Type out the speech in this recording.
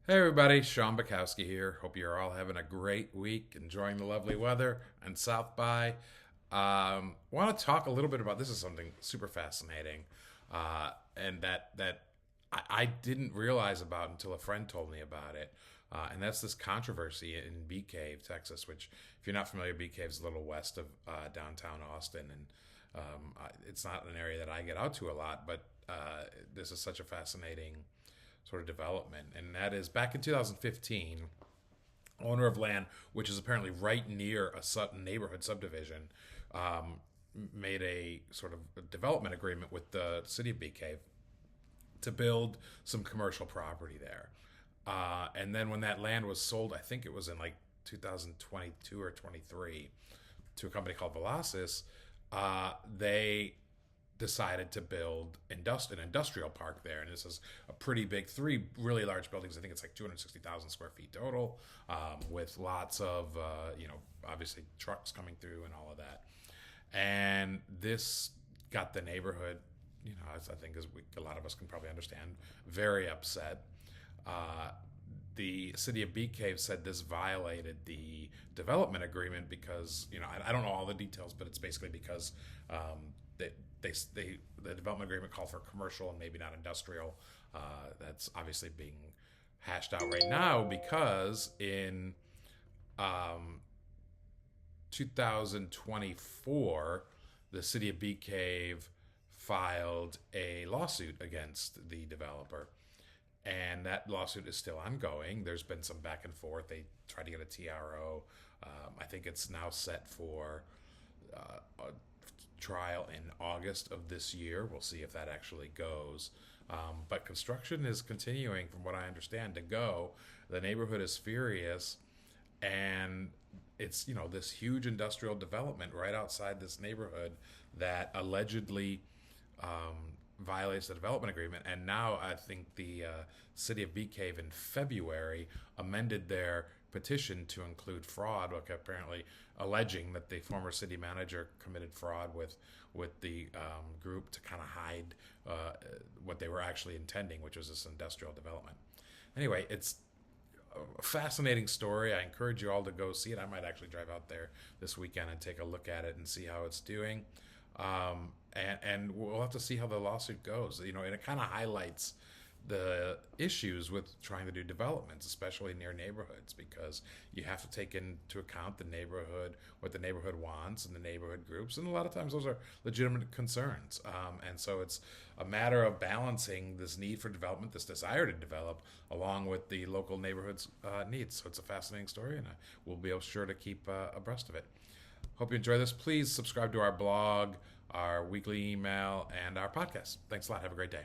Hey everybody, Sean Bukowski here. Hope you're all having a great week, enjoying the lovely weather and South by. Want to talk a little bit about this is something super fascinating, and that I didn't realize about until a friend told me about it, and that's this controversy in Bee Cave, Texas. Which, if you're not familiar, Bee Cave is a little west of downtown Austin, and it's not an area that I get out to a lot, but this is such a fascinating sort of development, and that is back in 2015, owner of land, which is apparently right near a Sutton neighborhood subdivision, um, made a sort of development agreement with the city of Bee Cave to build some commercial property there. And then when that land was sold, I think it was in like 2022 or 23, to a company called Velocis, they decided to build an industrial park there. And this is a pretty big, three really large buildings. I think it's like 260,000 square feet total, with lots of, obviously trucks coming through and all of that. And this got the neighborhood, as I think a lot of us can probably understand, very upset. Uh, the city of Bee Cave said this violated the development agreement because, I don't know all the details, but it's basically because they, the development agreement called for commercial and maybe not industrial. That's obviously being hashed out right now because in um, 2024, the city of Bee Cave filed a lawsuit against the developer, and that lawsuit is still ongoing. There's been some back and forth. They tried to get a TRO. I think it's now set for a trial in August of this year. We'll see if that actually goes. But construction is continuing, from what I understand, to go. The neighborhood is furious, and it's this huge industrial development right outside this neighborhood that allegedly violates the development agreement. And now I think the city of Bee Cave in February amended their petition to include fraud, like apparently alleging that the former city manager committed fraud with the group to kind of hide what they were actually intending, which was this industrial development. Anyway, it's a fascinating story. I encourage you all to go see it. I might actually drive out there this weekend and take a look at it and see how it's doing. And we'll have to see how the lawsuit goes. And it kind of highlights the issues with trying to do developments, especially near neighborhoods, because you have to take into account the neighborhood, what the neighborhood wants, and the neighborhood groups, and a lot of times those are legitimate concerns. And so it's a matter of balancing this need for development, this desire to develop, along with the local neighborhood's needs. So it's a fascinating story, and we'll be sure to keep abreast of it. Hope you enjoy this. Please subscribe to our blog, our weekly email, and our podcast. Thanks a lot. Have a great day.